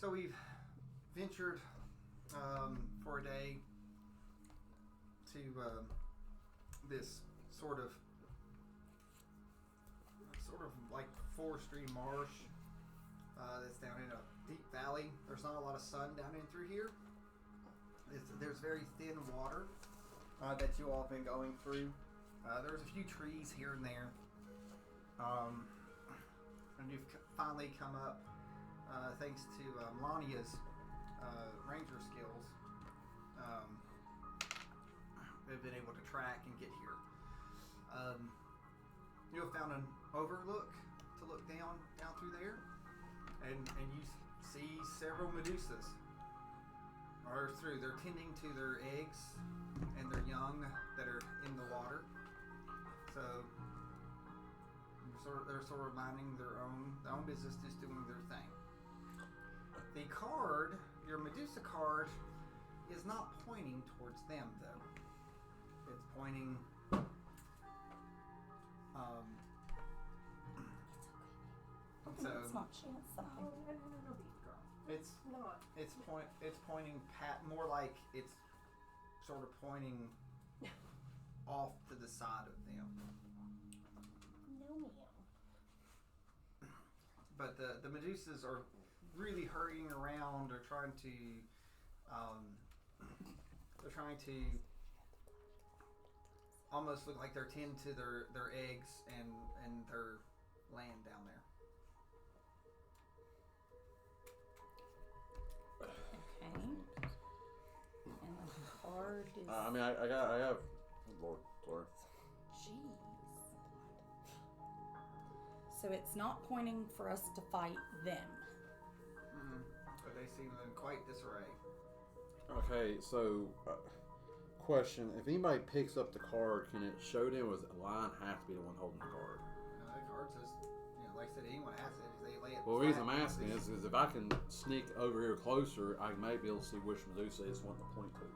So we've ventured for a day to this sort of like forestry marsh that's down in a deep valley. There's not a lot of sun down in through here. There's very thin water that you all have been going through. There's a few trees here and there. And you've finally come up, thanks to Melania's ranger skills, they've been able to track and get here. You have found an overlook to look down through there, and you see several Medusas. They're tending to their eggs and their young that are in the water. So they're sort of minding their own business, just doing their thing. The card, your Medusa card, is not pointing towards them though. It's pointing. So it's not. She has something. No, girl. It's not. It's pointing more like it's sort of pointing off to the side of them. No, ma'am. But the Medusas are really hurrying around. They're trying to almost look like they're tending to their eggs and their land down there. Okay. And the card is. I have. Lord, sorry. Jeez. So it's not pointing for us to fight them. But they seem in quite disarray. Okay, so question: if anybody picks up the card, can it show them? Or does the line have to be the one holding the card? The card says, like I said, anyone has it. If they lay it. Well, the reason I'm asking is if I can sneak over here closer, I might be able to see which Medusa is wanting to point to.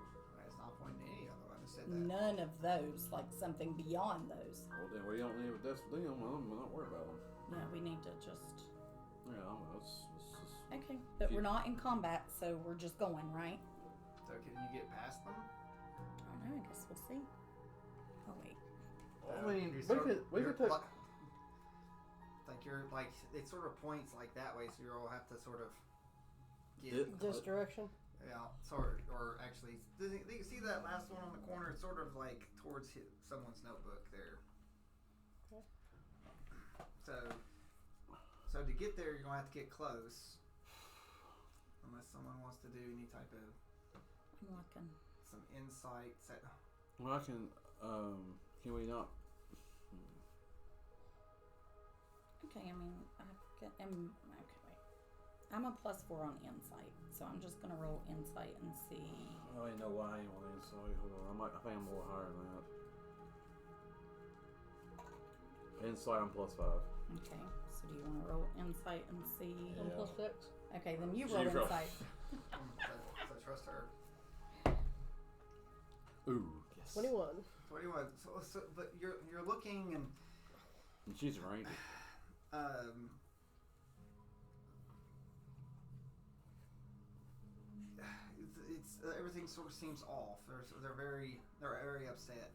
It's not pointing to any other one. I just said that. None of those, like something beyond those. Well, then we don't need to that's them. I'm not worried about them. Yeah, we need to just. Yeah, let's just. Okay, but we're not in combat, so we're just going, right? So can you get past them? I don't know. I guess we'll see. Oh wait. I mean, we could take. It sort of points like that way, so you all have to sort of get This direction? Yeah, or actually, you see that last one on the corner? It's sort of like towards someone's notebook there. Okay. So to get there, you're gonna have to get close, unless someone wants to do any type of. I'm looking. Some insight. Well, I can. Can we not? Okay, I mean, okay, wait. I'm a +4 on insight, so I'm just gonna roll insight and see. I don't even know why I ain't on insight. Hold on, I think I'm a little higher than that. Insight, I'm +5. Okay, so do you want to roll insight and see? Yeah. I'm +6. Okay, then you roll insight. So trust her. Ooh, yes. 21. 21. So, but you're looking and she's a ranger. It's everything sort of seems off. They're very upset.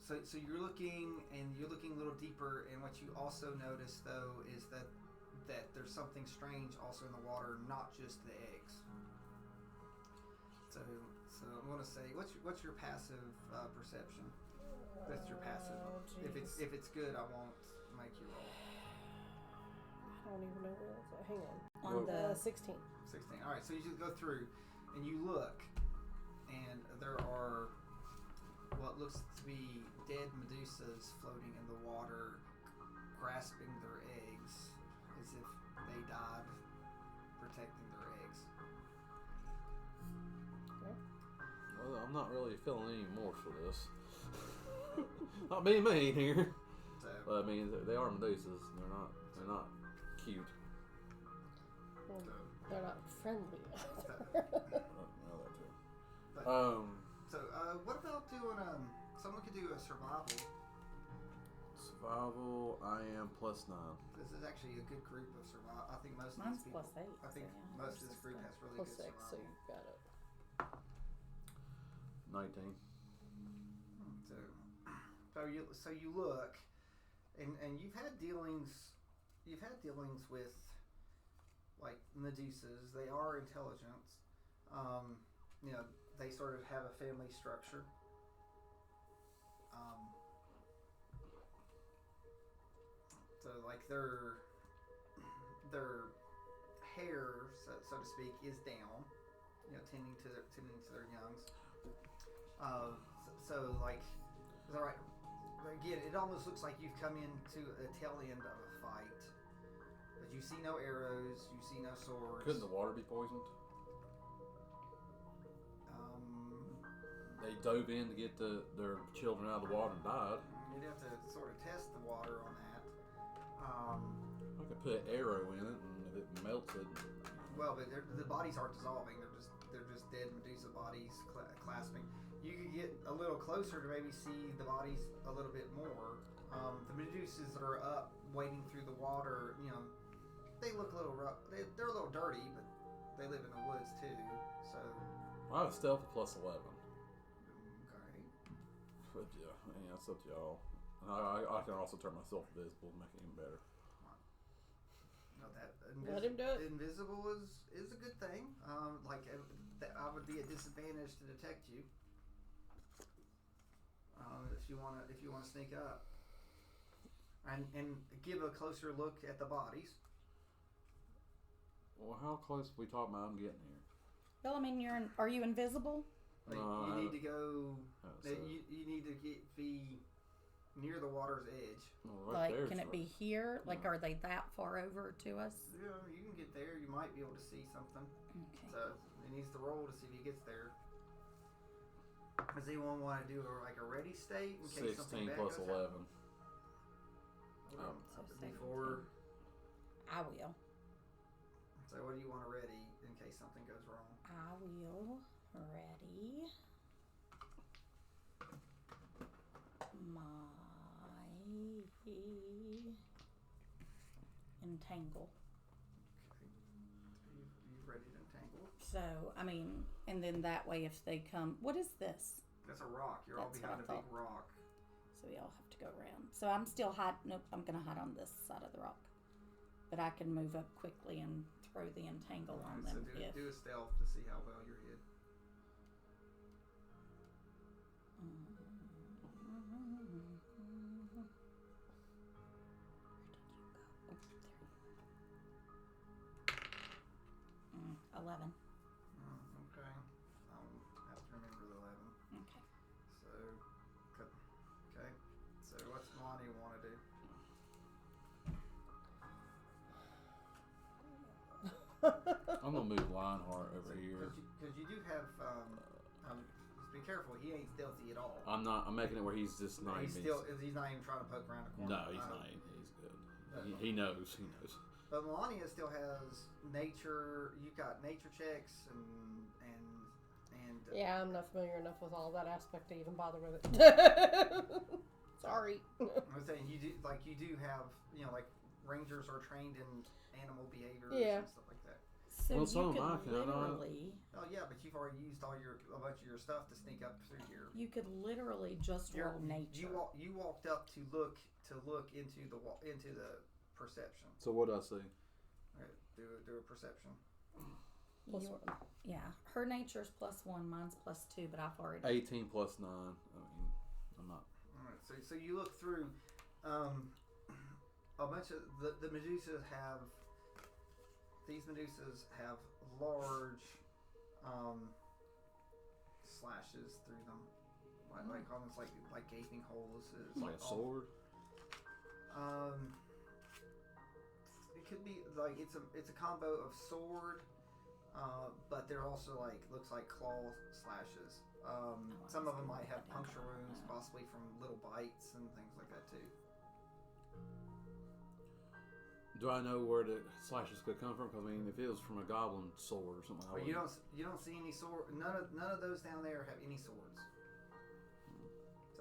So you're looking and you're looking a little deeper, and what you also notice though is that there's something strange also in the water, not just the eggs. So I'm gonna say, what's your passive perception? That's your passive. If it's good, I won't make you roll. I don't even know where that's at. Hang on. On the 16. 16. All right. So you just go through, and you look, and there are what looks to be dead Medusas floating in the water, grasping their eggs as if they died protecting their eggs. Okay. Well, I'm not really feeling any remorse for this. Not being mean here. So, But, I mean, they are Medusas. They're not cute. Well, so, they're not friendly. I know that too. but, Um, what about doing someone could do a survival. survival. Survival, I am +9. This is actually a good group of survival. I think most Mine's of these people. +8. I think so yeah, most of yours this is group good. has really Plus good 6, so survival. you got it. 19. So you look, and you've had dealings with like Medusas. They are intelligent. You know, they sort of have a family structure. So like their hair, so to speak, is down. You know, tending to their youngs. So like, all right. Again, it almost looks like you've come into a tail end of a fight, but you see no arrows, you see no swords. Couldn't the water be poisoned? They dove in to get their children out of the water and died. You'd have to sort of test the water on that. I could put an arrow in it, and if it melts it. Well, but the bodies aren't dissolving; they're just dead Medusa bodies clasping. You could get a little closer to maybe see the bodies a little bit more. The Medusas that are up, wading through the water, you know, they look a little rough. They're a little dirty, but they live in the woods too. So. I have stealth of +11. Okay. But yeah, I mean, that's up to y'all. I can also turn myself invisible and make it even better. No, that Let him do it. invisible is a good thing. I would be at disadvantage to detect you. If you wanna sneak up, and give a closer look at the bodies. Well, how close we talking about I'm getting here? Well, I mean, are you invisible? Like, No, you need to go. So, You need to be near the water's edge. well, right Like, there's can it be here? Like, No. are they that far over to us? Yeah, you can get there. You might be able to see something. Okay. So he needs to roll to see if he gets there. Does anyone want to do a ready state in case something 16 bad plus goes 11. Happen? So Before. 17. I will. So what do you want to ready in case something goes wrong? I will ready my entangle. Okay. You ready to entangle? So, I mean, and then that way if they come, what is this? That's a rock. You're all That's behind a what I big rock. So we all have to go around. So I'm still nope, I'm going to hide on this side of the rock. But I can move up quickly and throw the entangle on So them do a stealth to see how well you're hid. Where did you go? 11. Okay. I'll have to remember the 11. Okay. Okay. So what's Lonnie want to do? I'm gonna move Lionheart over here. Because you do have. Just be careful. He ain't stealthy at all. I'm not. I'm making it where he's just not. He's not even trying to poke around the corner. No, he's not. He's good. He knows. He knows. But Melania still has nature. You've got nature checks and Yeah, I'm not familiar enough with all that aspect to even bother with it. Sorry. I'm saying you do have like rangers are trained in animal behaviors Yeah. and stuff like that. So Well, some you of could mine can, literally, Oh yeah, but you've already used a bunch of your stuff to sneak up through here. you could literally just roll nature. You walked up to look into the perception. So what do I see? All right, do a perception. Yeah, her nature's +1, mine's +2, but I've already. 18 plus 9. I mean, I'm not. All right, so you look through. A bunch of the Medusas have. These Medusas have large slashes through them, like almost like gaping holes. It's Like a sword. It could be like it's a combo of sword, but they're also looks like claw slashes. Some of them might have puncture wounds, possibly from little bites and things like that too. Do I know where the slashes could come from? Because I mean, if it was from a goblin sword or something, But you don't see any sword. None of those down there have any swords.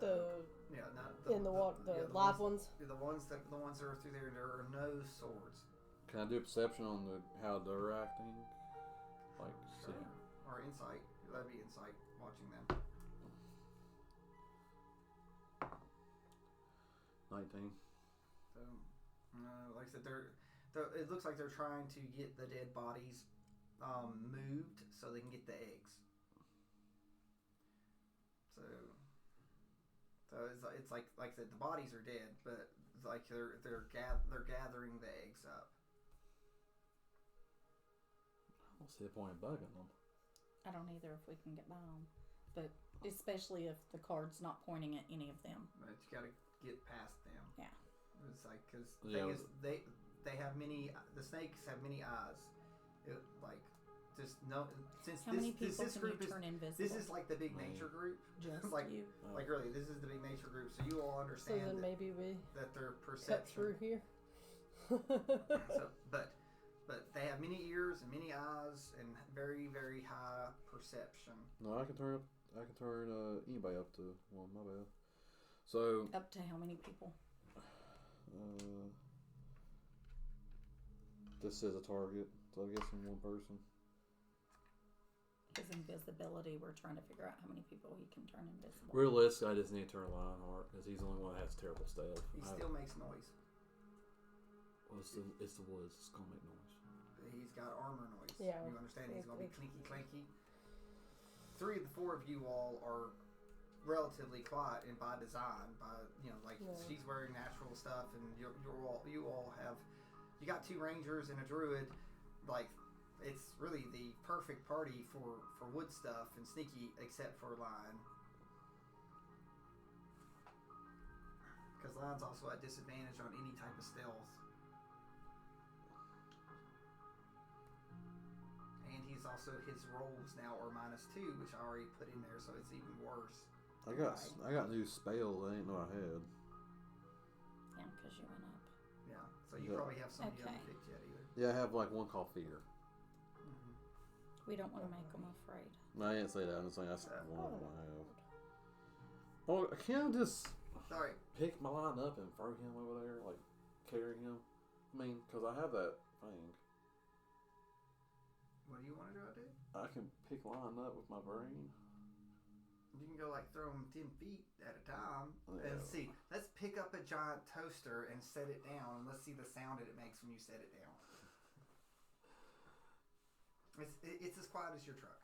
So, Yeah, not in the water, the live ones. The ones that are through there. There are no swords. Can I do a perception on how they're acting? Like, Sure. see. Or insight. That'd be insight. Watching them. 19. So, like I said, it looks like they're trying to get the dead bodies moved so they can get the eggs. So it's like I said, the bodies are dead, but it's like they're gathering the eggs up. I don't see the point in bugging them. I don't either if we can get by them. But especially if the card's not pointing at any of them. But you got to get past them. Yeah. It's like, because Yeah, they have many, the snakes have many eyes. Just no, since How many this people can group you is, turn invisible? this is like the big nature group. Just like you. like really, this is the big nature group. So you all So understand then maybe we that their cut perception. through here. So, but they have many ears and many eyes and very, very high perception. No, I can turn anybody up to one. My bad. So Up to how many people? this is a target, so I guess I'm one person. His invisibility, we're trying to figure out how many people he can turn invisible. Realistically, I just need to turn Lionheart because he's the only one that has terrible stealth. He still makes noise. Well, it's the woods. It's gonna make noise. He's got armor noise. Yeah. You understand? He's gonna be clinky clanky. 3 of the 4 of you all are relatively quiet and by design. She's wearing natural stuff, and you all have. You got 2 rangers and a druid. Like, it's really the perfect party for wood stuff and sneaky, except for Lion. Because Lion's also at disadvantage on any type of stealth. And he's also, his rolls now are -2, which I already put in there, so it's even worse. I got new spells I didn't know I had. Yeah, because you went up. Yeah, so you Yeah. probably have some you Okay. haven't picked yet either. Yeah, I have like one called Fear. We don't want to make them afraid. No, I didn't say that. I'm just saying that's one of them I have. Oh, can I just Sorry. pick my line up and throw him over there, like carry him? I mean, because I have that thing. What do you want to do? I can pick line up with my brain. You can go like throw them 10 feet at a time Yeah. and see. Let's pick up a giant toaster and set it down, and let's see the sound that it makes when you set it down. It's as quiet as your truck.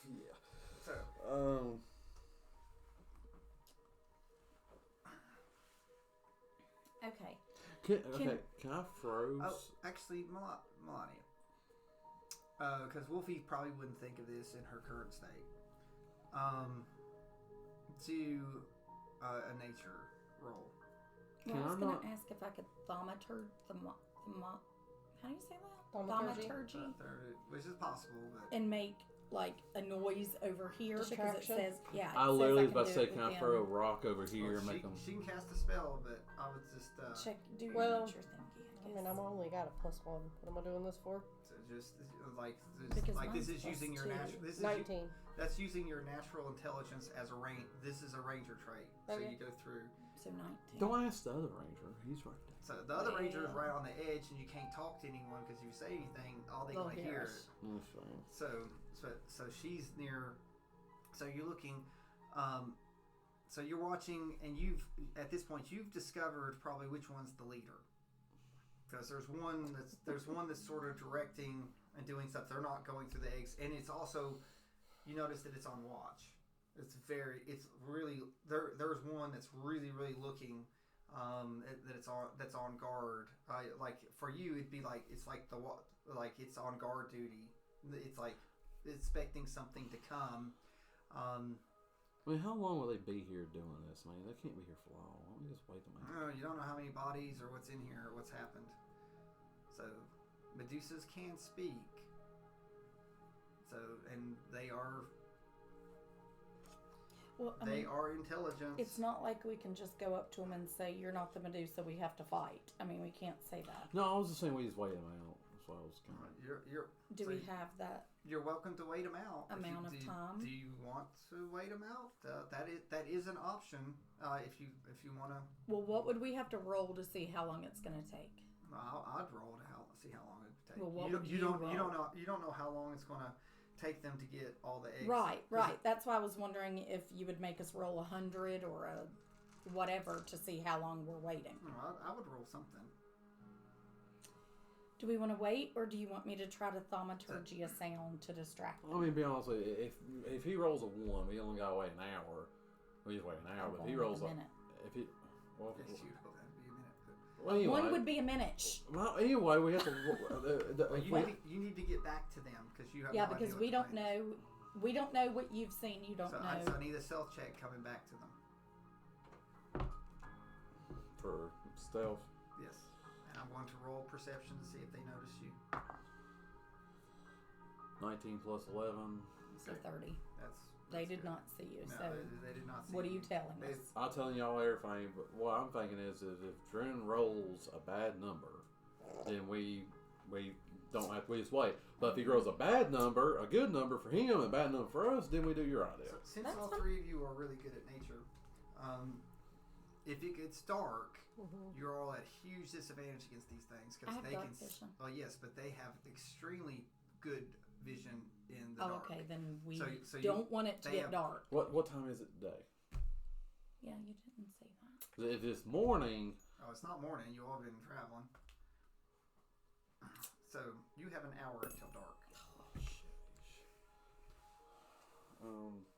Yeah. So. Okay. Can I froze? Oh, actually, Melania. Because Wolfie probably wouldn't think of this in her current state. Do a nature roll. Well, I was I going not- to ask if I could thaumaturgy. How do you say that? Thaumaturgy? Which is possible, but And make like a noise over here because it Distraction? says, yeah. I it says literally was can about to do say, it can I within- throw a rock over here well, and make them? she can cast a spell, but I would just do your Well, nature thingy, I mean, I'm only got a +1. What am I doing this for? so just like Because this mine's is using your +2. natural. This is 19. that's using your natural intelligence as a range. This is a ranger trait, so Okay. you go through. So 19. Don't ask the other ranger. He's right there. So the other ranger is Well. right on the edge, and you can't talk to anyone because if you say anything, all they They'll can hear hear us. is. So she's near. So you're looking. So you're watching, and at this point you've discovered probably which one's the leader. Because there's one that's sort of directing and doing stuff. They're not going through the eggs, and it's also, you notice that it's on watch. It's really there's one that's really looking that's on guard. Like for you, it'd be like it's on guard duty. It's like expecting something to come. I mean, how long will they be here doing this, man? They can't be here for long. Why don't we just wait them out? You don't know how many bodies or what's in here or what's happened. So Medusas can speak. So and they are. Well, I They mean, are intelligent. it's not like we can just go up to them and say, "You're not the Medusa. We have to fight." I mean, we can't say that. No, I was just saying we just wait them out. so I was kind of. Do we have that? You're welcome to wait them out. Amount of time? Do you want to wait them out? That is an option. If you want to. Well, what would we have to roll to see how long it's going to take? I'd roll to see how long it would take. Well, what you, would you you don't roll? you don't know how long it's going to take them to get all the eggs. Right. That's why I was wondering if you would make us roll 100 or a whatever to see how long we're waiting. I would roll something. Do we want to wait, or do you want me to try to thaumaturgy a sound to distract them? I mean, be honest with you, if he rolls a 1, we only gotta wait an hour. We just wait an hour, but if he rolls a minute. if he well, Yes, you'd hope that'd be a minute. But, well, anyway, one would be a minute. well, anyway, we have to. you need to get back to them because you have Yeah, no idea because what we the don't plan is. know. We don't know what you've seen. You don't So know. I need a stealth check coming back to them. for stealth. Yes. And I'm going to roll perception to see if they notice you. 19 plus 11. So 30. They That's did good. not see you. No, So they did not see what are you you. telling They- us? I'm telling y'all everything, but what I'm thinking is if Dren rolls a bad number, then we don't have to, we just wait. But if he rolls a bad number, a good number for him, and a bad number for us, then we do your idea. So, since That's all fine. three of you are really good at nature, if it gets dark, you're all at huge disadvantage against these things I because have they dark can. vision. Oh yes, but they have extremely good vision in the Oh, dark. okay. Then we So don't want it to they get have- dark. What time is it today? Yeah, you didn't say that. If it's morning, Oh, it's not morning. You all been traveling, so you have an hour until dark.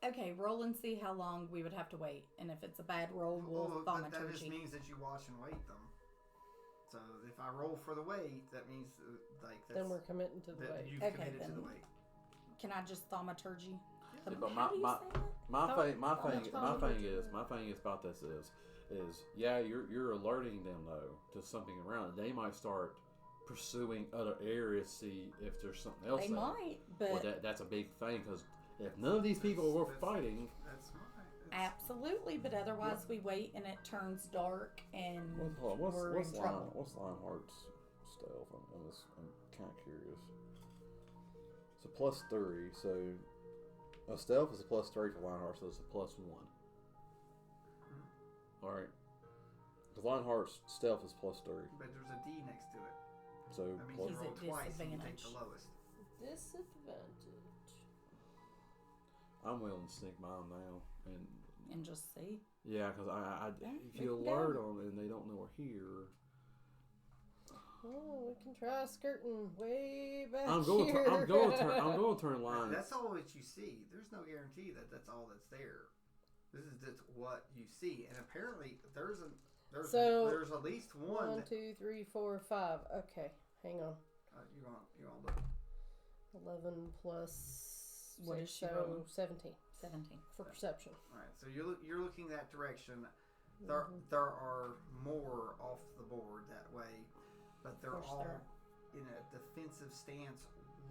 Okay, roll and see how long we would have to wait. And if it's a bad roll, we'll that just thaumaturgy. means that you watch and wait them. So if I roll for the wait, that means that's, Then we're committing to the that wait. you've Okay, committed to the then- wait. Can I just thaumaturgy? Yeah, but How do you say that? my thing Thaumaturgy. is about this is yeah, you're alerting them though to something around. They might start pursuing other areas, see if there's something else They there. might, but Well, that's a big thing because if none of these people were fighting, That's right. absolutely. But otherwise, we wait and it turns dark and what's we're in trouble. what's Lionheart's stealth? I'm kind of curious. It's a +3, so a stealth is a +3 for Lionheart, so it's a +1. All right, because Lionheart's stealth is +3, But there's a D next to it. so That means plus, you He's roll at twice and you take disadvantage. the lowest. Disadvantage. I'm willing to sneak mine now, and just see. yeah, because I Yeah, if we you can go. alert them and they don't know we're here. Oh, we can try skirting way back I'm going here. to turn line. That's all that you see. There's no guarantee that that's all that's there. This is just what you see, and apparently there's at least one. 1, 2, 3, 4, 5. Okay, hang on. You're gonna look. 11 plus What is six, she so rolling? 17 17. for perception. All right, so you're looking that direction. Mm-hmm. There are more off the board that way, but they're Of course all there in a defensive stance,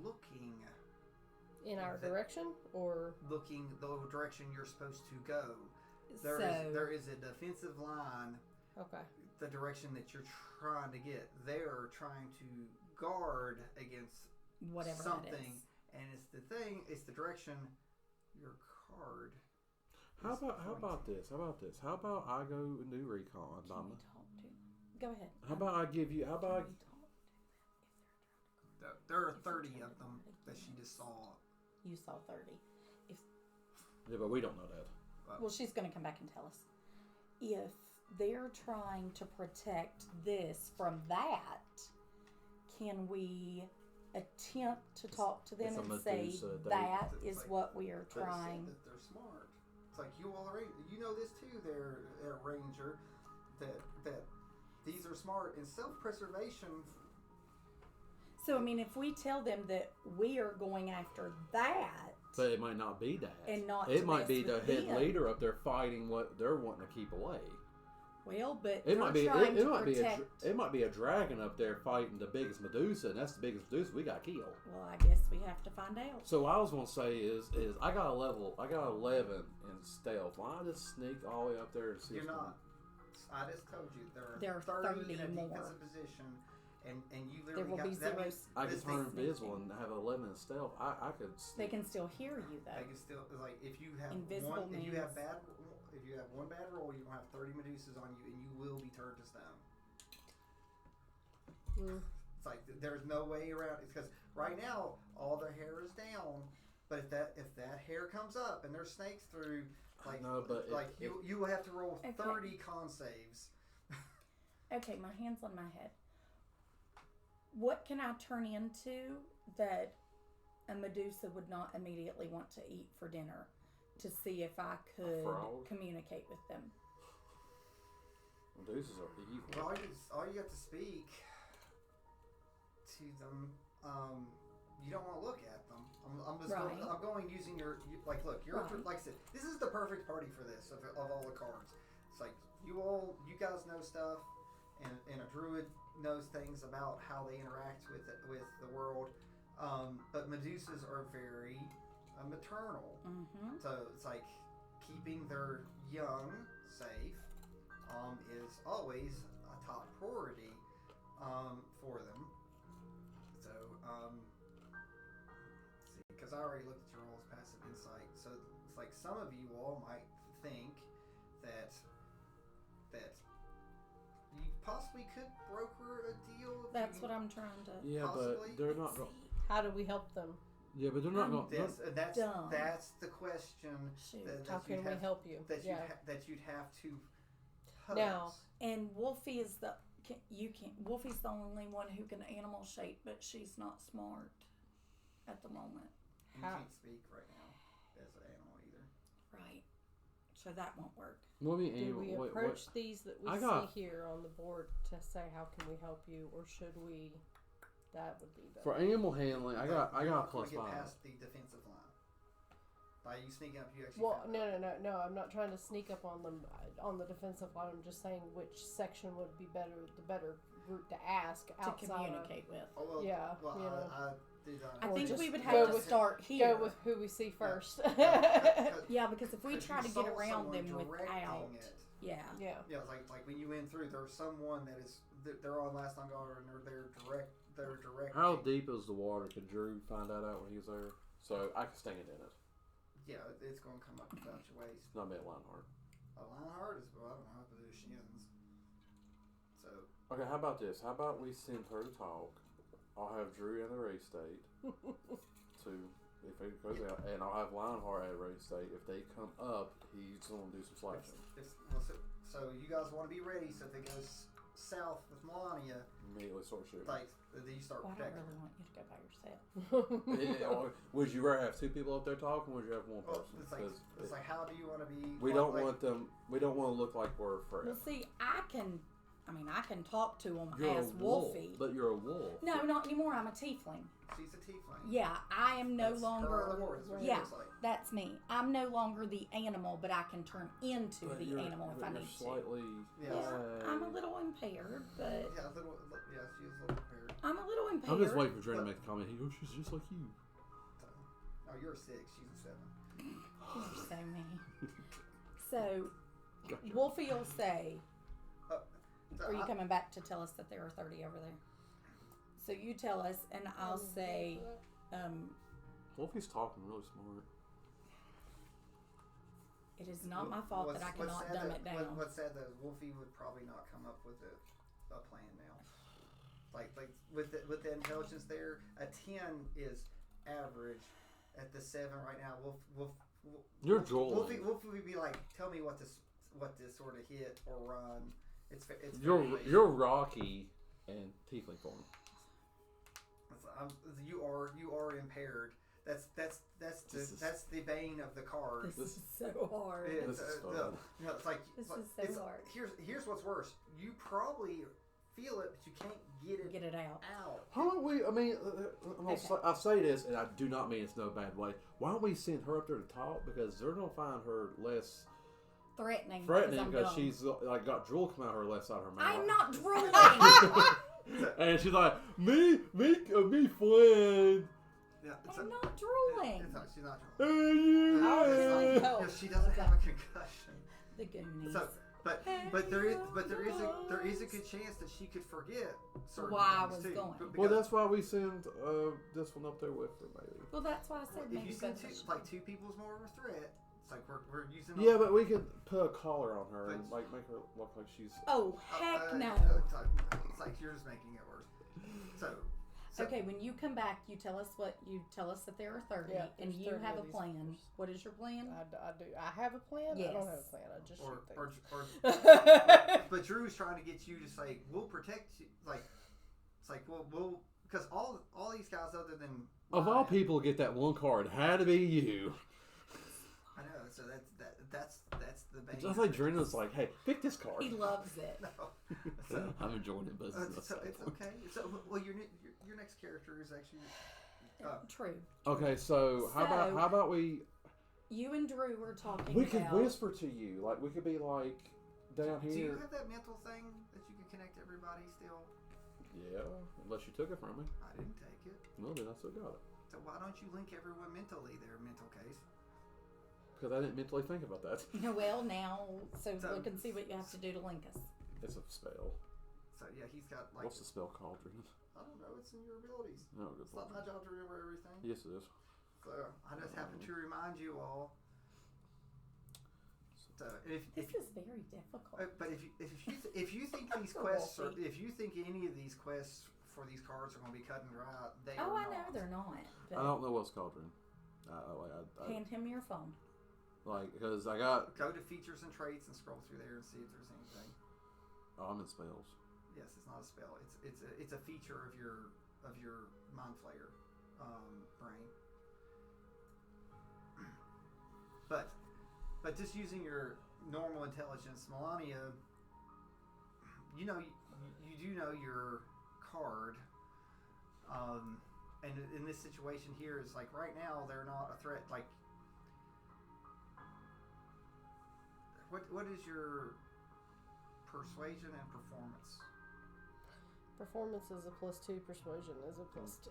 looking In our The- direction, or the direction you're supposed to go. There is a defensive line, okay, the direction that you're trying to get. They're trying to guard against Whatever something, that is. and it's the direction your card. How is about pointing. this? How about I go and do recon, Can Donna? we talk to them? Go ahead. How about I give you? How about Can we talk to them if they're trying to guard? There are If they're 30 trying of to them guard that she just against- saw. You saw 30. yeah, but we don't know that. Well, she's going to come back and tell us. If they're trying to protect this from that, can we attempt to talk to them it's a and say Medusa, they- that it's is like- what we are They said trying? that they're smart. It's like you all are. You know this too, there, Ranger. That these are smart and self-preservation. So, I mean, if we tell them that we are going after that, But it might not be that. And not It to might mess be the with head them. leader up there fighting what they're wanting to keep away. well, but It they're might be. trying It to might be. protect. It might be a dragon up there fighting the biggest Medusa, and that's the biggest Medusa we got killed. Well, I guess we have to find out. So what I was gonna say is I got 11 in stealth. Why not just sneak all the way up there and see? You're what's not. I just told you there There are are 30 in a 30 more. defensive position, and you There literally will be that zero. means I could this turn thing- invisible and have 11 in stealth. I could. They can still hear you They though. can still like if you have Invisible one if you have means- one bad roll, you will have 30 Medusas on you, and you will be turned to stone. It's like there's no way around. It's because right now all their hair is down, but if that hair comes up and there's snakes through, like No, but you will have to roll Okay. 30 con saves. Okay, my hand's on my head. What can I turn into that a Medusa would not immediately want to eat for dinner to see if I could frog? communicate with them? Medusas are evil. Well, all you have to speak to them. You don't want to look at them. I'm just Right. going using like look. You're Right. like I said. This is the perfect party for this of all the cards. It's like you guys know stuff, and a druid knows things about how they interact with the world. But Medusas are very maternal. Mm-hmm. So it's like keeping their young safe is always a top priority for them. So see, because I already looked at your all's passive insight, so it's like some of you all might think that you possibly could broker a deal. That's what I'm trying to. Yeah, Possibly. but they're not. see. How do we help them? Yeah, but they're not I'm going. That's dumb. that's the question Shoot. that How can we help you? that Yeah. you'd have to pose. Now- And Wolfie is Wolfie's the only one who can animal shape, but she's not smart at the moment. You How- can't speak right now as an animal either. Right. So that won't work. Let me Do we what- approach these that we I got- see here on the board to say how can we help you, or should we? That would be better. for animal handling. I You're got not gonna plus get 5. past the defensive line. By you sneaking up, you actually. Well, found no. I'm not trying to sneak up on them on the defensive line. I'm just saying which section would be the better route to ask To outside communicate with. Oh, well, Yeah, Well, you know. I did. I Or think just we would go have to with- start of. here. Go with who we see first. Yeah, because if we Because try you to get saw around someone them directing without, it. yeah, Yeah. Yeah, it's like when you went through, there's someone they're on last on guard and they're direct. How deep is the water? Could Drew find that out when he was there? So I can stand in it. Yeah, it's going to come up about your waist. It's not bad line hard. A line hard is well, I don't know how to do shins. So Okay, how about this? How about we send her to talk? I'll have Drew in the race state to if it goes out, and I'll have Lionheart at a race state. If they come up, he's going to do some slashing. so you guys want to be ready. So if it goes south with Melania, Immediately start shooting. like then you start well, I don't protecting. really want you to go by yourself. Yeah, or would you rather have 2 people up there talking, or would you have 1 Well, person? it's like 'Cause how do you want to be? we don't want them. We don't want to look like we're afraid. Well, see, I can talk to them You're as a wolf, Wolfie. but you're a wolf. No, not anymore. I'm a tiefling. She's a tiefling. Yeah, I am no That's longer. her on the board, is what she Yeah, looks like. that's me. I'm no longer the animal, but I can turn into But the you're- animal if but I you're need to. slightly. Yeah, I'm a little impaired, but Yeah, she's a little impaired. I'm a little impaired. I'm just waiting for Dre to make the comment. He goes, "She's just like you." So, oh, you're a 6. She's a 7. You're so mean. So Gotcha. Wolfie will say, So "Are you I- coming back to tell us that there are 30 over there?" So you tell us, and I'll say, Wolfie's talking really smart. "It is not my fault that I cannot dumb it down." What's sad though is Wolfie would probably not come up with a plan now. Like with the intelligence there, a 10 is average. At the 7 right now, You're drooling. Wolfie would be like, "Tell me what to sort of hit or run." It's very You're Rocky and Tiefling form. you are impaired. That's the bane of the card. This is so hard. It's, This is fun. it's like This like, is so it's- hard. Here's what's worse. You probably feel it, but you can't Get it out. out. How don't we? I mean, I'll say this, and I do not mean it's no bad way. Why don't we send her up there to talk? Because they're gonna find her less Threatening threatening because because she's like got drool come out her left side of her mouth. I'm not drooling. And she's like, me friend. Yeah, I'm not drooling. she's not Hey, drooling. you. How can we help? She doesn't have a concussion. The Goonies. So But there is a good chance that she could forget certain Why I things was too. going. Because Well, that's why we send this one up there with her, maybe. Well, that's why I said if maybe you send both of like two people's more of a threat. It's like we're using. Yeah, but we could put a collar on her and But- like make her look like she's. Oh, heck no. It's like you're just making it worse. So Okay, when you come back, you tell us that there are 30, Yeah, and there's you 30 have of a these plan. numbers. What is your plan? I do. I have a plan. I don't have Yes. a plan. I just or, shoot things. but Drew's trying to get you to say we'll protect you. Like it's like we'll because all these guys other than Of all Maya- people to get that one card, had to be you. I know. So that's the bane. Just like Drena's like, hey, pick this card. He loves it. No. So, I'm enjoying it, but so it's okay. So well, your next character is actually. True. Okay, so how about we You and Drew were talking we could about... whisper to you, like we could be like down Do you here. have that mental thing that you can connect everybody still? Yeah, unless you took it from me. I didn't take it. Well, then I still got it So why don't you link everyone mentally there, mental case? because I didn't mentally think about that. Well, now, so So- look and see what you have to do to link us. It's a spell. So yeah, he's got like What's the spell called, Drena? I don't know, it's in your abilities. No, good It's not point. my job to remember everything. Yes, it is. So I just happen to remind you all. So if This is very difficult. but if you think these quests are, if you think any of these quests for these cards are going to be cut and dry, they Oh, are I know not. they're not. I don't know what's called, Drena. Hand him your phone. Like, because I got. Go to features and traits and scroll through there and see if there's anything. Oh, I'm in spells. Yes, it's not a spell. It's a feature of your mind flayer brain. But just using your normal intelligence, Melania, you know you do know your card. And in this situation here, it's like right now they're not a threat. Like, what is your persuasion and performance? Performance is a +2. Persuasion is a +2.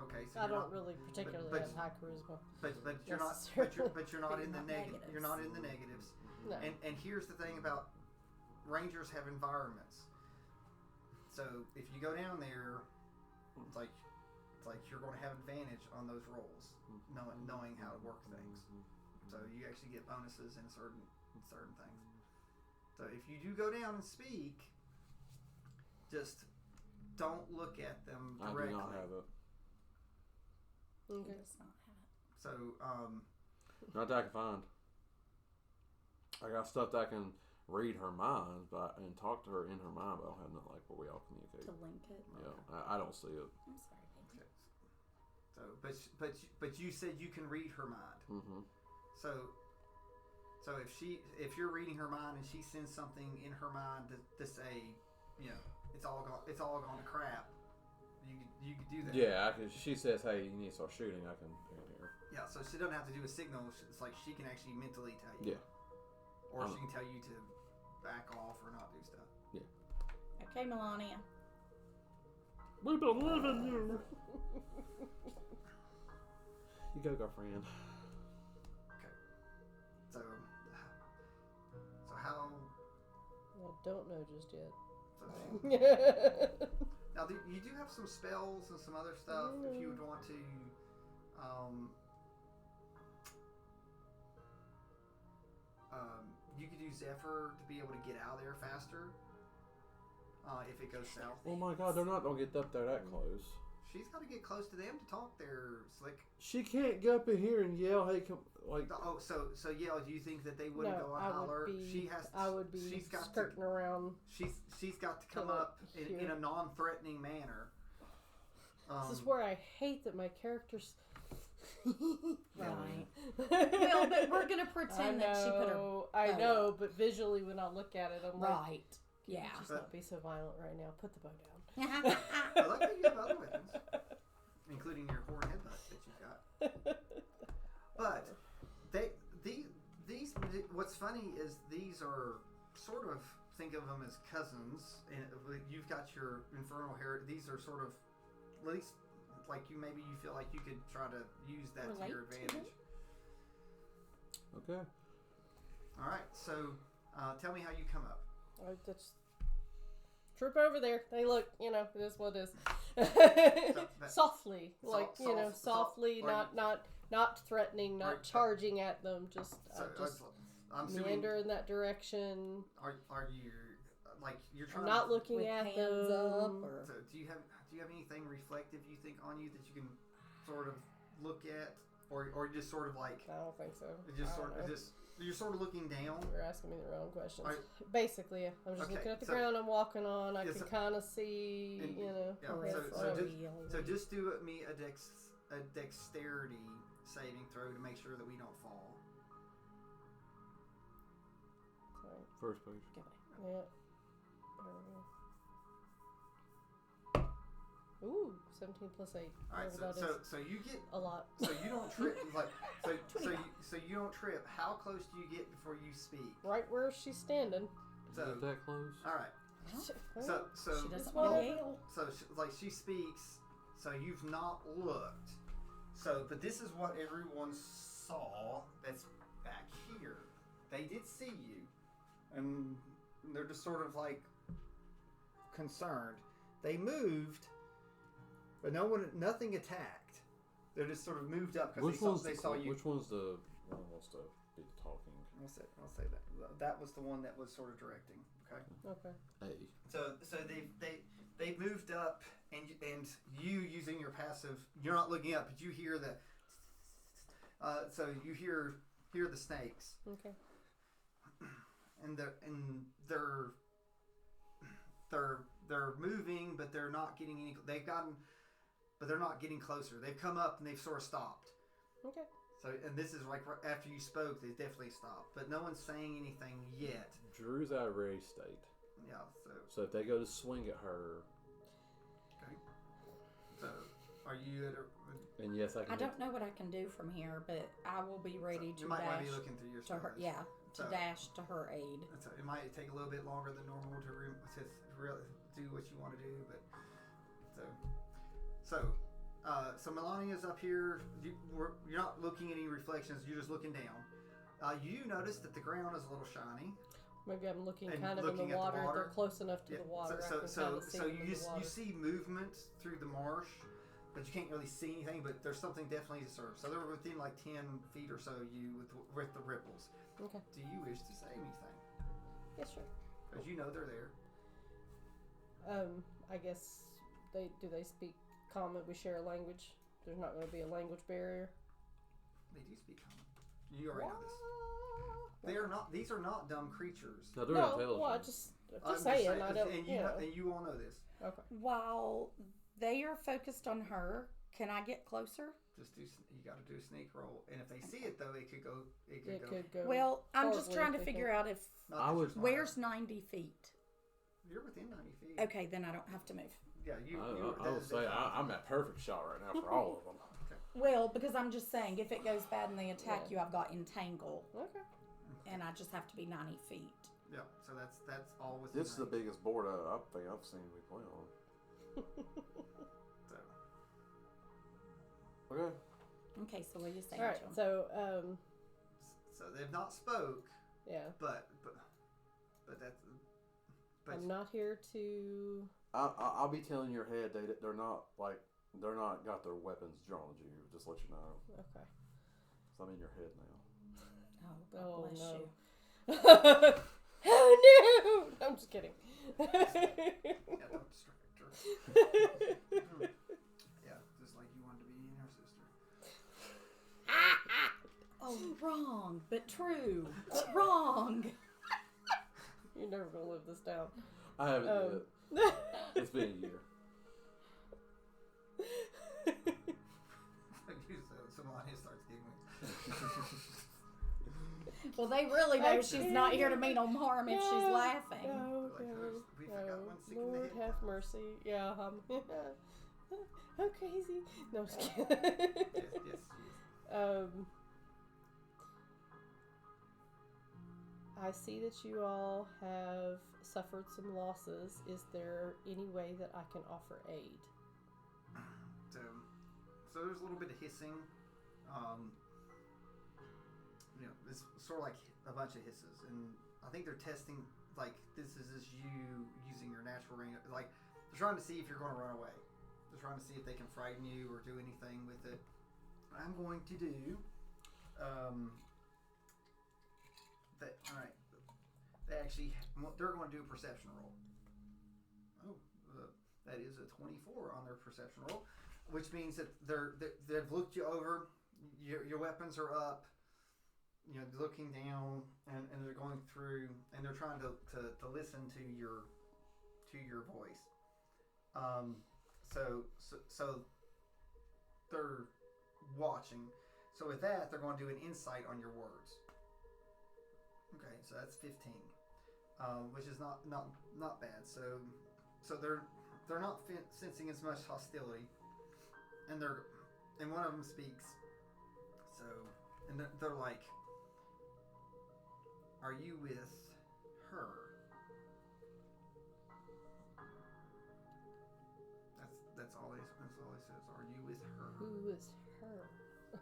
Okay, so I you're don't not, really particularly but- have high charisma. but you're not necessarily. but you're not in the Not negative. negatives. You're not in the negatives. No. And here's the thing about rangers have environments. So if you go down there, it's like you're going to have advantage on those rolls, knowing how to work things. So you actually get bonuses in certain things. So if you do go down and speak, just don't look at them I directly. do not have it. He Okay. does not have it. So Not that I can find. I got stuff that I can read her mind and talk to her in her mind, but I don't have nothing like where we all communicate. To link it. Yeah, I don't see it. I'm sorry, baby. so but you said you can read her mind. Mm-hmm. So if you're reading her mind and she sends something in her mind to say, you know, it's all gone to crap, you could do that. Yeah, she says, "Hey, you need to start shooting." I can hear. Yeah. So she doesn't have to do a signal. It's like she can actually mentally tell you. Yeah. Or she can tell you to back off or not do stuff. Okay, Melania. We believe in you. You go, girlfriend. So how? I don't know just yet. So now you do have some spells and some other stuff if you would want to. You could use Zephyr to be able to get out of there faster. If it goes south. Oh my God, they're not gonna get up there that close. She's got to get close to them to talk there, Slick. She can't go up in here and yell, "Hey, come!" Like, Oh, so yeah. Do you think that they wouldn't go and I holler? would be. She has. To, I would be She's got skirting around. She's got to come Come up up in here. a non-threatening manner. This is where I hate that my characters. Right. Well, but we're gonna pretend that she put her. I bow know, up. but visually when I look at it, I'm like, Right. "Can you Yeah. just not be so violent right now. Put the bow down." I like that you have other weapons, including your horn headbutt that you've got. But these what's funny is these are sort of, think of them as cousins. And you've got your infernal hair. These are sort of, at least like you feel like you could try to use that to your Relate to advantage. okay. All right, so Tell me how you come up. I just troop over there. Hey, look, it is what it is. Softly, softly, not threatening, not charging at them. Just I'm assuming, meander in that direction. Are you you're trying? I'm not to, looking with at hands them. up, or So do you have anything reflective you think on you that you can sort of look at, or you just sort of like? I don't think so. You're sort of looking down. You're asking me the wrong questions. Basically, I'm just looking at the ground I'm walking on. I can kind of see, So just do me a dexterity saving throw to make sure that we don't fall. Sorry. First page. Yeah. There we go. Ooh, 17 plus 8. All right, so you get a lot. So you don't trip so you don't trip. How close do you get before you speak? Right where she's standing. Is it that close? All right. So she doesn't want to yell. So she speaks. So you've not looked. So, but this is what everyone saw. That's back here. They did see you, and they're just sort of like concerned. They moved, but nothing attacked. They just sort of moved up because they saw you. Which one's the one wants to be talking? I'll say that. That was the one that was sort of directing. Okay. Hey. So they moved up, and you using your passive, you're not looking up, but you hear the. So you hear the snakes. Okay. And they're moving, but they're not getting any. But they're not getting closer. They've come up and they've sort of stopped. Okay. So, and this is like after you spoke, they definitely stopped, but no one's saying anything yet. Drew's out of ready state. Yeah. So if they go to swing at her. Okay. So, are you at? And yes, I can. I don't know what I can do from here, but I will be ready to you might dash be looking through your to her. stars. Yeah, to dash to her aid. So it might take a little bit longer than normal to really do what you want to do, but so Melania's up here. You're not looking at any reflections. You're just looking down. You notice that the ground is a little shiny. Maybe I'm looking And kind of looking in the at the water. If water. they're close enough to the water. So you see movement through the marsh, but you can't really see anything. But there's something definitely to serve. So they're within like 10 feet or so of you with the ripples. Okay. Do you wish to say anything? Yeah, sure. Because you know they're there. I guess they speak common. We share a language. There's not going to be a language barrier. They do speak common. You already know this. They are not. These are not dumb creatures. No, they're intelligent. Well, I'm just saying. I don't. And you all know this. Okay. While they are focused on her, can I get closer? You got to do a sneak roll, and if they see it though, it could go. Could go. Well, I'm just horribly trying to if they figure can. out if where's 90 feet. You're within 90 feet. Okay, then I don't have to move. Yeah, I would say I'm at perfect shot right now for all of them. Well, because I'm just saying, if it goes bad and they attack you, I've got entangle, Okay. and I just have to be 90 feet. Yeah, so that's all within. This is the biggest board I think I've seen we play on. Okay. Okay, so what are you saying? All right. to 'em? So they've not spoke. Yeah. But that's. But I'm not here to. I'll be telling your head they're not got their weapons drawn at you. Just let you know. Okay. So I'm in your head now. Oh, God bless no. you. Oh no! I'm just kidding. yeah, don't distract her. Yeah, just like you wanted to be her sister. Oh, wrong, but true. But wrong. You're never gonna live this down. I haven't yet. It's been a year. Somebody starts giggling. Well, they really know she's not here to mean them harm if she's laughing. No, We forgot one sick in the Lord head. have mercy. Yeah, I'm crazy. No, I'm just kidding. Yes. I see that you all have suffered some losses. Is there any way that I can offer aid? So there's a little bit of hissing. It's sort of like a bunch of hisses, and I think they're testing, like, this is just you using your natural range. Like, they're trying to see if you're going to run away. They're trying to see if they can frighten you or do anything with it. I'm going to do, alright. They're going to do a perception roll. Oh, that is a 24 on their perception roll, which means that they've looked you over. Your weapons are up. You know, looking down, and they're going through, and they're trying to listen to your voice. So they're watching. So with that, they're going to do an insight on your words. Okay, so that's 15, which is not bad. So they're not sensing as much hostility, and one of them speaks. So, and they're like, "Are you with her?" That's all he says. Are you with her? Who is her?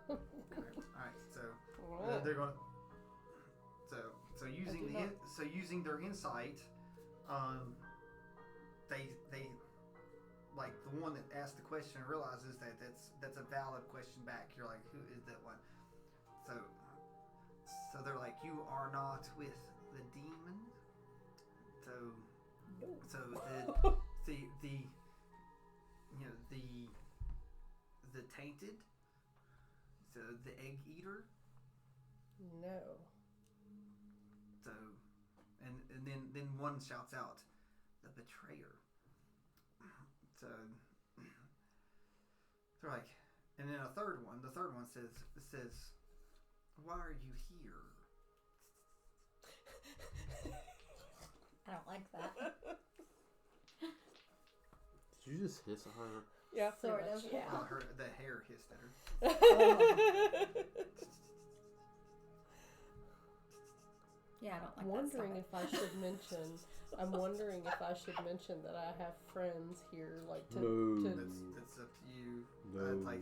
Okay. All right. So they're going. So using their insight, they like the one that asked the question realizes that that's a valid question back. You're like, who is that one? So they're like, you are not with the demon. So the tainted. So the egg eater. No. So and then one shouts out, the betrayer. So they're like, and then the third one says, why are you here? I don't like that. Did you just hiss at her? Yeah, Sort of, yeah. The hair hissed at her. Yeah, I don't like I'm wondering that if I should mention. I'm wondering if I should mention that I have friends here, like to. No. That's up to you. No.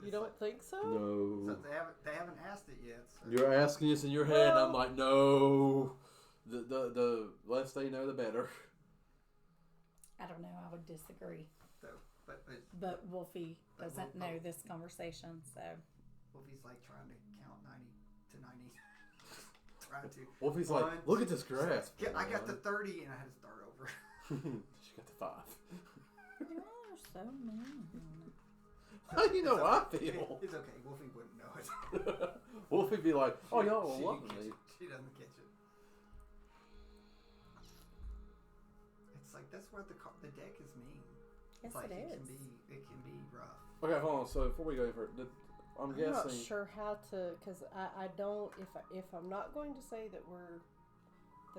You don't think so? No. So they haven't asked it yet. So. You're asking this in your head, and I'm like, no. The less they know, the better. I don't know. I would disagree. So, But Wolfie doesn't know this conversation, so. Wolfie's like trying to count 90 to 90. Trying to. Wolfie's like, look at this grass. I got the 30 and I had to start over. She got the 5. You're so mean. How do you know I feel? It's okay. Wolfie wouldn't know it. Wolfie be like, oh, y'all She will love didn't catch me. it. She doesn't catch it. It's like that's where the deck is mean. Yes, It's like it is. It can be rough. Okay, hold on. So before we go any further, I'm I'm not guessing. sure how to, because I don't. If I'm not going to say that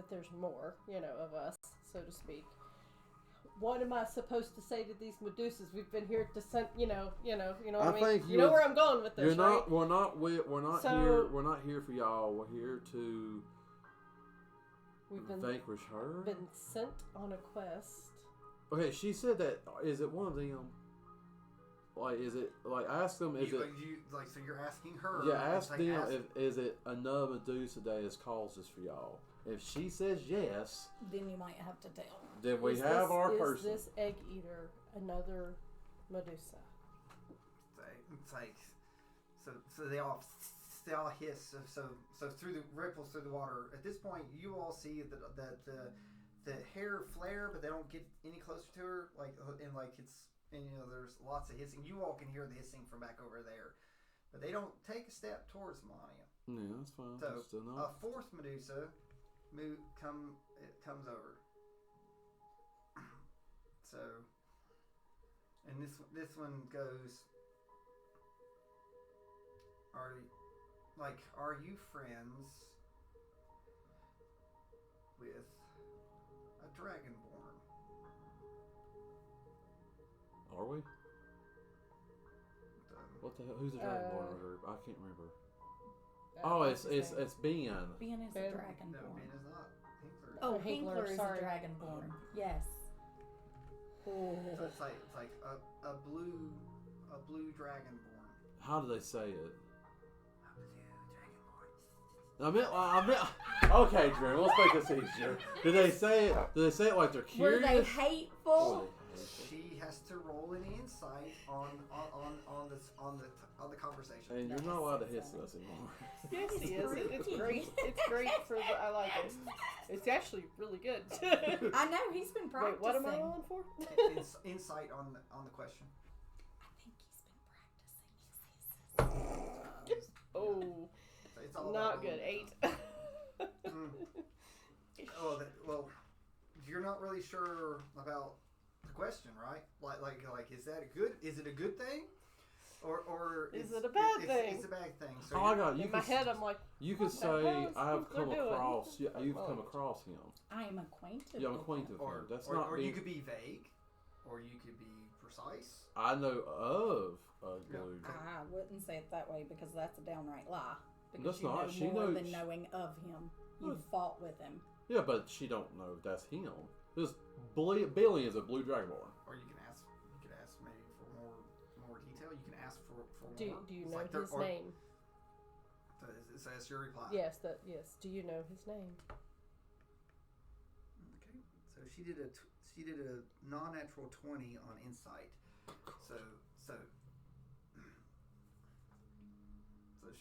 there's more, of us, so to speak. What am I supposed to say to these Medusas? We've been here to send, what I mean. think you know where I'm going with this, You're not. right? We're not So- here. We're not here for y'all. We're here to We've been vanquish her. sent on a quest. Okay, she said that. Is it one of them? Like, is it like ask them? Is So you're asking her? yeah? Ask like, them if is it another Medusa that has caused this for y'all. If she says yes, Then you might have to tell. then we Is have this- our is person. this egg eater another Medusa? It's like so they all hiss. So through the ripples through the water. At this point, you all see that the hair flare, but they don't get any closer to her. There's lots of hissing. You all can hear the hissing from back over there, but they don't take a step towards Melania. Yeah, that's fine. So Still a not. fourth Medusa comes over. So, and this one goes. Are you friends with a dragonborn? Are we? What the hell? Who's the Dragonborn group? I can't remember. Oh, it's Ben. Ben is a Ben. dragonborn. No, Ben is not. Hinkler. Oh, Hinkler, Hinkler is sorry. a dragonborn. Yes. Oh. So it's like a blue dragonborn. How do they say it? A blue dragonborn. Okay, Drew. Let's make this easier. Did they say it? Did they say it like they're Were curious? they hateful? She has to roll an insight on the conversation. And you're not allowed to hiss us anymore. Yes, he is. It's Freaky. great. It's great for the. I like it. It's actually really good. I know he's been practicing. Wait, what am I rolling for? Insight on the question. I think he's been practicing. Oh, It's all not about good. rolling. 8. Well, you're not really sure about the question, right? Like, is that a good? Is it a good thing, or Is it a bad thing? It's a bad thing. So Oh my God! You In my could, head, I'm like, you could what the say hell is I've Hitler come doing? across. He's You've like, come "Oh." across him. I am acquainted. Yeah, I'm with acquainted him. with him. That's not. or being, you could be vague, or you could be precise. I know of a Yeah. blue. I wouldn't say it that way because that's a downright lie. Because That's you not. know She more knows- than knowing of him. You fought with him. Yeah, but she don't know that's him. This Billy is a blue dragonborn. Or you can ask maybe for more detail. You can ask for Do more. you It's know like they're- his or- name? So that's your reply. Yes, yes. Do you know his name? Okay. So she did a non-natural 20 on insight. So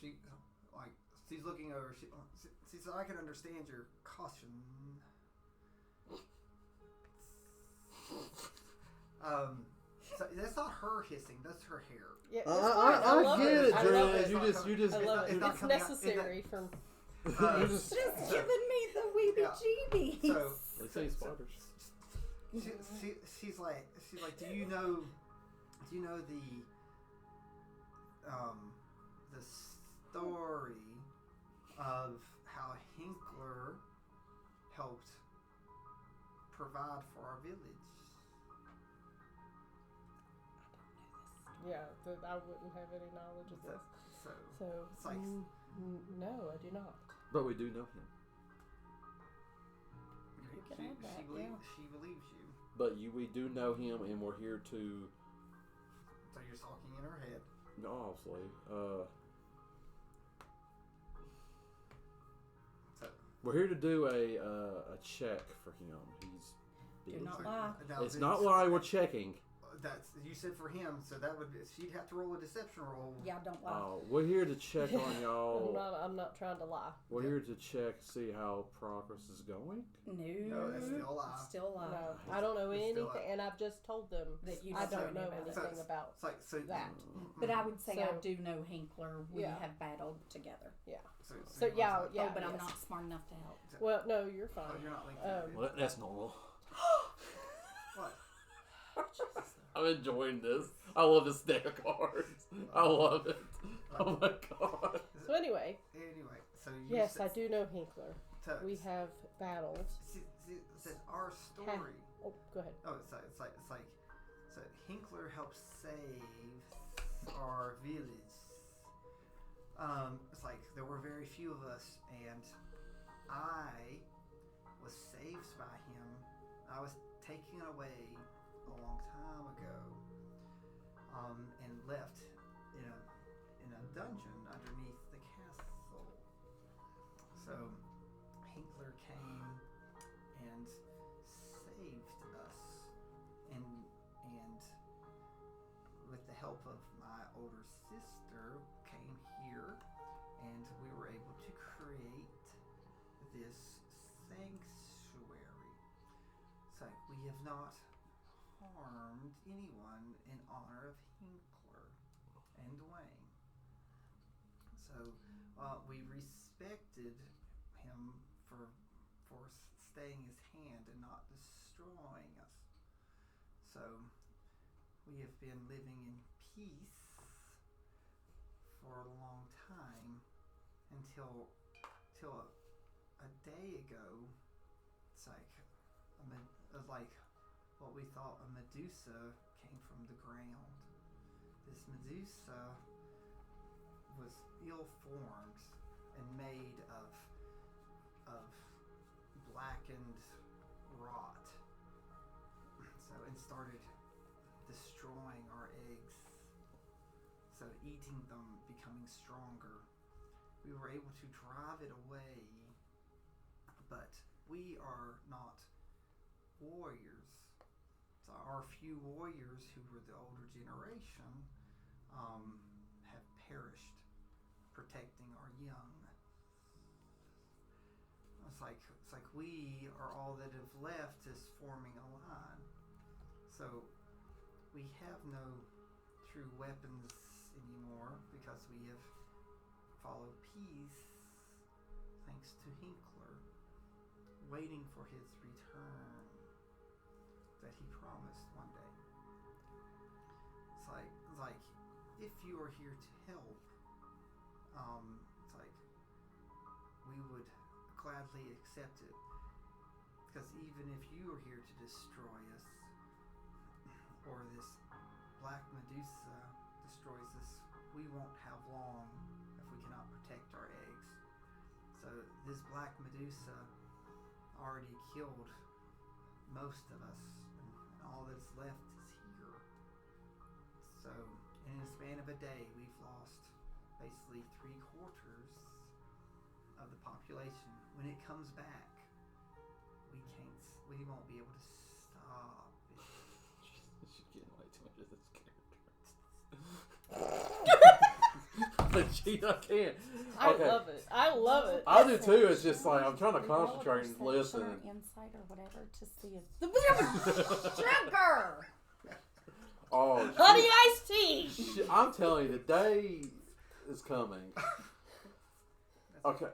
she like she's looking over. She said, "I can understand your caution." So that's not her hissing. That's her hair. Yeah, it's fine. I love get it. it, I Drew. love it. You just. I love it. it's not It's coming out- necessary from. You just. Just giving me the weebie-jeebies. So They say spiders. she's like, do you know the story of how Hinkler helped provide for our village? Yeah, I wouldn't have any knowledge of this. So So, it's like- no, I do not. But we do know him. You can she, add that, she believes you. But we do know him, and we're here to. So you're talking in her head. Obviously, So we're here to do a check for him. He's. Do not so lie. now It's not why we're checking. That's you said for him, so that would she'd have to roll a deception roll. Yeah, don't lie. We're here to check on y'all. I'm not trying to lie. We're here to check, see how progress is going. No, that's still a lie. Still a lie. No, I don't know It's still anything, and I've just told them That you I don't don't know know about it. anything about It's like so that. But I would say I So- do know Hinkler. We Yeah. have battled together. So yeah, Oh, but I'm yes. not smart enough to help. Well, no, you're Oh, fine. you're not linked. Well, that's normal. What? I'm enjoying this. I love this deck of cards. I love it. Oh my god. So anyway, So you yes, said, I do know Hinkler. So, We have battled. it says our story. Oh, go ahead. Oh, it's like so Hinkler helped save our village. It's like there were very few of us, and I was saved by him. I was taken away a long time ago, and left in a dungeon underneath the castle. So Hinkler came and saved us, and with the help of my older sister came here, and we were able to create this sanctuary. So we have not harmed anyone in honor of Hinkler and Dwayne. So we respected him for staying his hand and not destroying us. So we have been living in peace for a long time until a day ago. It's like what we thought a Medusa came from the ground. This Medusa was ill-formed and made of blackened rot. And started destroying our eggs. So eating them, becoming stronger. we were able to drive it away, but we are not warriors. So our few warriors who were the older generation have perished protecting our young. It's like we are all that have left is forming a line. So we have no true weapons anymore because we have followed peace thanks to Hinkler, waiting for his return that he promised one day. It's like if you are here to help, it's like we would gladly accept it. Because even if you are here to destroy us, or this Black Medusa destroys us, we won't have long if we cannot protect our eggs. So this Black Medusa already killed most of us, and all that's left is here. So in a span of a day, we've lost basically 3/4 of the population. When it comes back, we won't be able to stop it. She's getting way too much of this character. Legit, I can't. I Okay. love it. I love it. I do too. It's just like I'm trying to concentrate and Developers listen. have put our insight or whatever to see if the sugar. Oh, Honey iced tea. I'm telling you, the day is coming.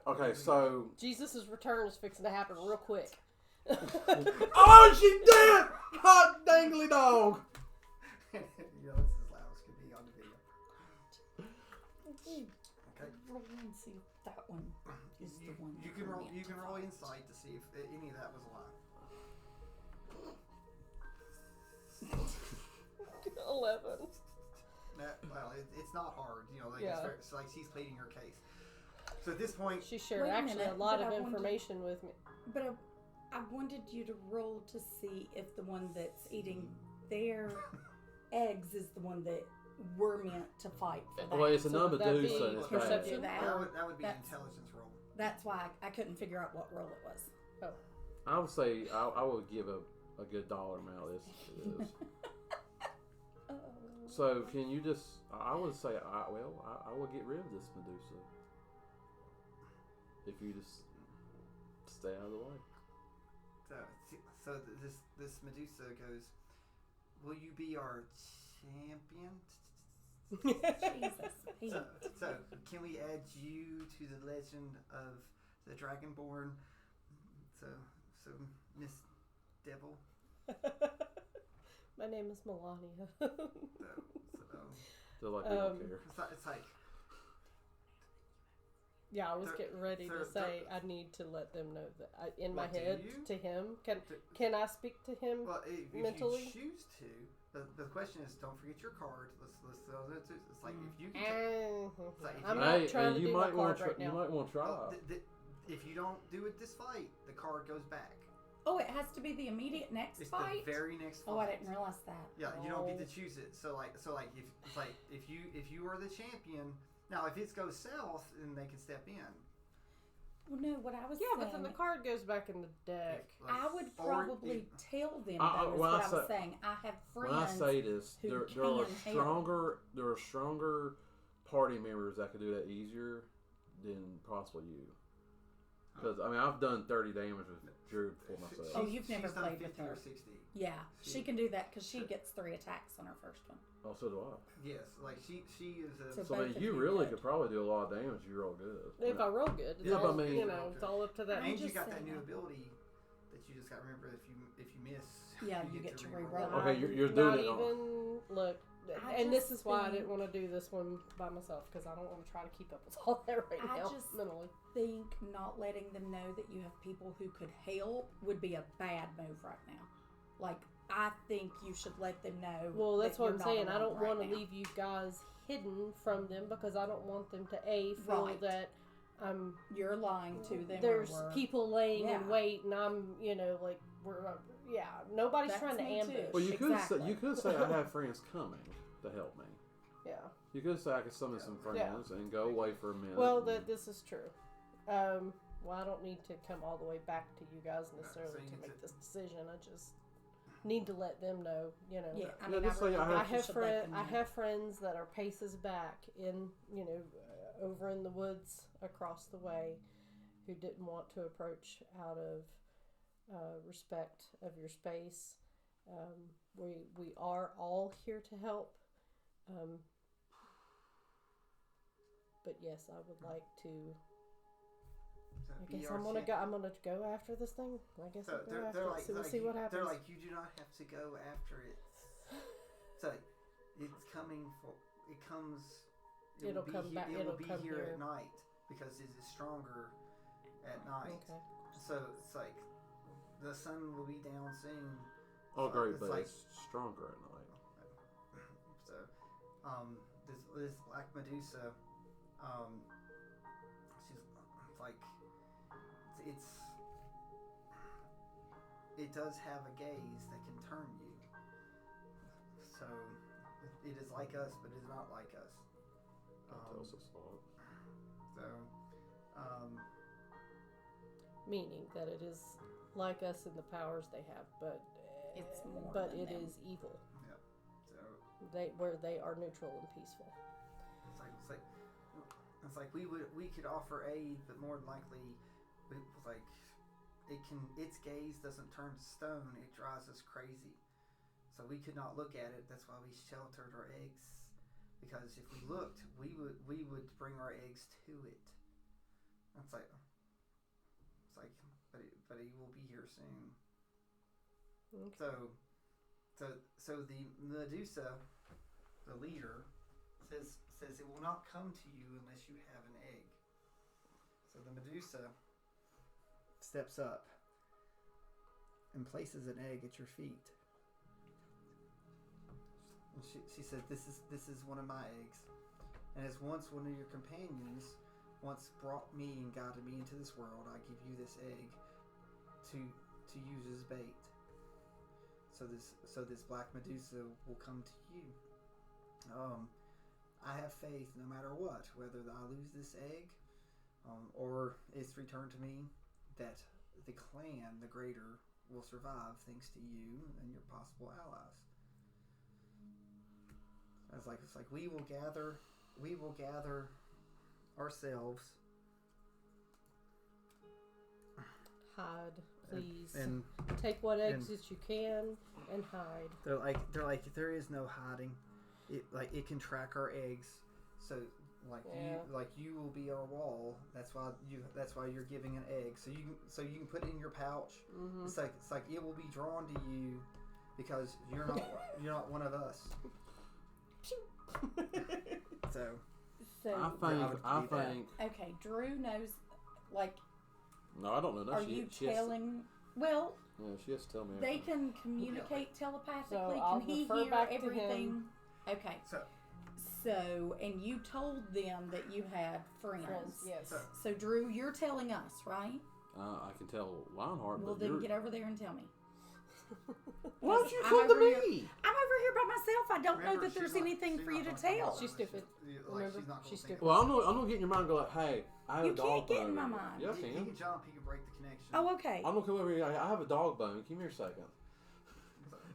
Okay, so. Jesus' return is fixing to happen real quick. Oh, she did! Hot dangly dog! You know, it's as loud as could be on the video. Okay. Roll and see if that one is the one. You can roll. You can roll insight to see if any of that was a lie. 11. Well, it's not hard. You know, like Yeah. it's like she's pleading her case. So at this point, She shared Wait a actually minute, a lot but of I wanted- information with me. But I wanted you to roll to see if the one that's eating their eggs is the one that we're meant to fight for. That. Well, it's a So would that Medusa be and it's perception? bad. That. that would be an That's- intelligence roll. That's why I couldn't figure out what roll it was. I would say I would give a good dollar amount. This is. So can you just? I would say I will get rid of this Medusa if you just stay out of the way. So this Medusa goes, "Will you be our champion?" Jesus, Pete. So can we add you to the legend of the Dragonborn? So Miss Devil. My name is Melania. So So like we don't care. it's like Yeah, I was getting ready to say I need to let them know that in my head to him. Can I speak to him if mentally? you choose to. The question is, don't forget your card. It's like if you can. It's like if I'm you- not trying to you do might my want card right you now. might want to try. if you don't do it this fight, the card goes back. Oh, it has to be the immediate next It's fight. the very next fight. Oh, I didn't realize that. Yeah, you don't get to choose it. So like if you are the champion, now if it goes south, then they can step in. Well, no, what I was Yeah, saying. but then the card goes back in the deck. I would Or probably tell them. I- Though, is when I what I was say- saying. I have friends. When I say this, who there are can help. there are stronger party members that could do that easier than possibly you. Because I mean, I've done 30 damage with Drew for myself. Oh, you've never she's done played with 50 her. or 60. Yeah, she can do that because she gets 3 attacks on her first one. Oh, so do I. Yes, like she is a. So So I both mean, of you you really could. could probably do a lot of damage if you roll good. If I roll good, it's Yeah, all, but I mean- you know, it's all up to that. and you just got that saying new that. ability that you just got to remember if you miss. Yeah, you get to re-roll. re-roll. Okay, you're Not doing it on- even look, I and this just is why I think- didn't want to do this one by myself because I don't want to try to keep up with all that right I now just- mentally. Think not letting them know that you have people who could help would be a bad move right now. Like, I think you should let them know. Well, that's that what you're I'm not saying. I alone don't right want to now. leave you guys hidden from them because I don't want them to feel Right. that You're lying to them. there's or we're- people laying in Yeah. wait and I'm like we're nobody's That's trying to me too. ambush. Well, you could Exactly. say I have friends coming to help me. Yeah. You could say I could summon some friends and go away for a minute. Well, this is true. Well, I don't need to come all the way back to you guys necessarily to make this decision. I just need to let them know, you know. Yeah, I Yeah, mean, just I, really say think you should let them I know. have friends that are paces back in, you know, over in the woods across the way, who didn't want to approach out of respect of your space. We are all here to help. But yes, I would like to. So I guess BRC I'm gonna go after this thing. I guess So I'll go after it. So we'll see what happens. They're like, you do not have to go after it. So it's coming for. It comes. It'll come back. It will It'll be come here here. at night because it is stronger at night. Okay. So it's like the sun will be down soon. oh, great, it's but like- it's stronger at night. So, this Black Medusa, she's like, it does have a gaze that can turn you. So, it is like us, but it is not like us. That tells us a lot. So, Meaning that it is like us in the powers they have, but It's more but than it them. is evil. so Where they are neutral and peaceful. it's like we could offer aid, but more than likely, its gaze doesn't turn to stone. It drives us crazy. So we could not look at it. That's why we sheltered our eggs, because if we looked, we would bring our eggs to it. It's like, but he will be here soon. Okay. So the Medusa, the leader, says it will not come to you unless you have an egg. So the Medusa steps up and places an egg at your feet. And she said, "This is one of my eggs, and as once one of your companions once brought me and guided me into this world, I give you this egg to use as bait. So this Black Medusa will come to you. I have faith, no matter what, whether I lose this egg or it's returned to me, that the clan, the Greater, will survive thanks to you and your possible allies." It's like we will gather ourselves. Hide, please. And take what exits you can and hide. they're like there is no hiding. It can track our eggs. So you will be our wall. That's why you're giving an egg. So you can put it in your pouch. Mm-hmm. It's like it will be drawn to you because you're not one of us. So I think. Okay, Drew knows. Like, No, I don't know. No, are you telling? Well, Yeah, she has to tell me. they everything. can communicate telepathically. So I'll Can he refer hear back to everything? him. Okay. So And you told them that you had friends. Yes. So Drew, you're telling us, right? I can tell Lionheart, Well, but then you're... get over there and tell me. Why don't you I'm come to over here. me? I'm over here by myself. I don't know remember, that there's she's not- anything she's for you not to gonna come tell. up She's with it. stupid. She's not gonna She's think stupid. Well, I'm gonna get in your mind and go like, hey, I have You a dog can't get bone. in my over mind. here. Yeah, I He can. can jump. He can break the connection. Oh, okay. I'm gonna come over here. I have a dog bone. Give me a second.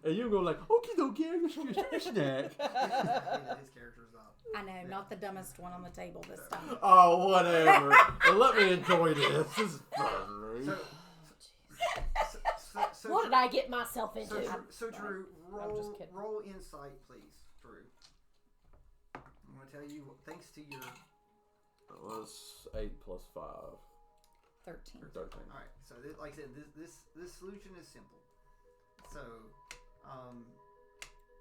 And you go like, okie dokie, I guess you're a snack. His character's up. I know, not the dumbest one on the table this time. Oh, whatever. And let me enjoy this. This is fun. So What did I get myself into? So Drew, I'm just kidding. roll insight, please, Drew. I'm gonna tell you, thanks to your It was 8 plus 5. 13. 13. all right. So like I said, this solution is simple. So,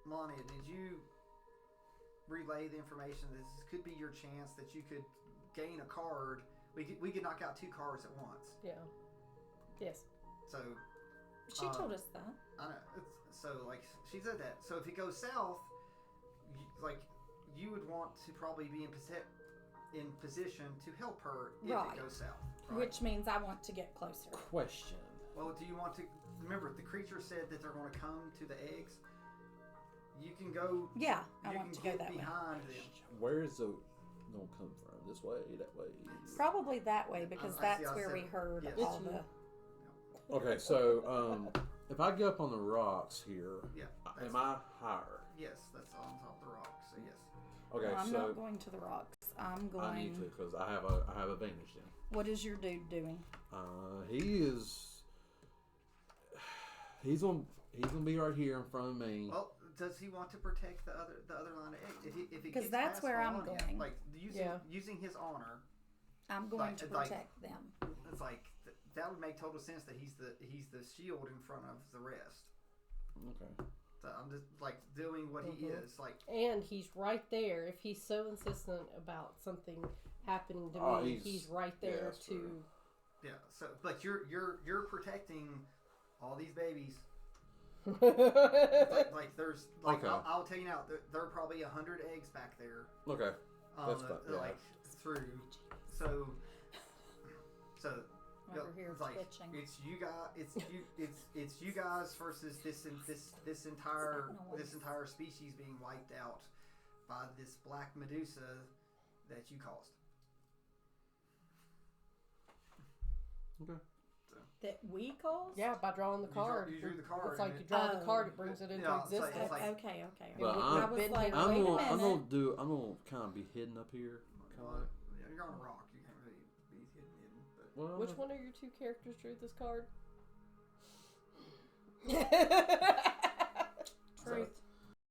Melania, did you relay the information that this could be your chance that you could gain a card? We could knock out 2 cards at once. Yeah. Yes. So She told us that. I know. She said that. So if it goes south, you would want to probably be in position to help her if Right. it goes south. Right? Which means I want to get closer. Question. Well, do you want to remember the creature said that they're going to come to the eggs? You can go. Yeah, I you want can to go get that way. behind them. Where is the gonna come from? This way, that way. Probably that way because I see, that's I where said- we heard yes. all It's the. Okay, so if I get up on the rocks here, Yeah. am I higher? Yes, that's on top of the rock. So yes. Okay, I'm so not going to the rocks. I'm going. I need to because I have advantage then. What is your dude doing? He's gonna be right here in front of me. Well, does he want to protect the other line of eggs? If he 'Cause gets that's past where I'm Melania, going. Like Yeah. using his honor, I'm going Like- to like- protect them. it's like that would make total sense that he's the shield in front of the rest. Okay. So I'm just like doing what he is like. And he's right there. If he's so insistent about something happening to Oh, me, he's- he's right yeah, there that's to. true. Yeah. So but you're protecting all these babies. Like there's like Okay. I'll tell you now there are probably 100 eggs back there. Okay. That's fine, yeah. Like through so Over here it's like twitching. it's you guys it's you guys versus this entire species being wiped out by this black Medusa that you caused. Okay. That we caused? Yeah, by drawing the card. You drew the card. It's like and you draw the Oh. card, it brings it into Yeah, it's like- existence. it's like- Okay. But I I'm- was been like, here. I'm wait a gonna minute. I'm gonna kind of be hidden up here. Well, you're on a rock. You can't really be hidden. But Well, Which one of your two characters drew this card?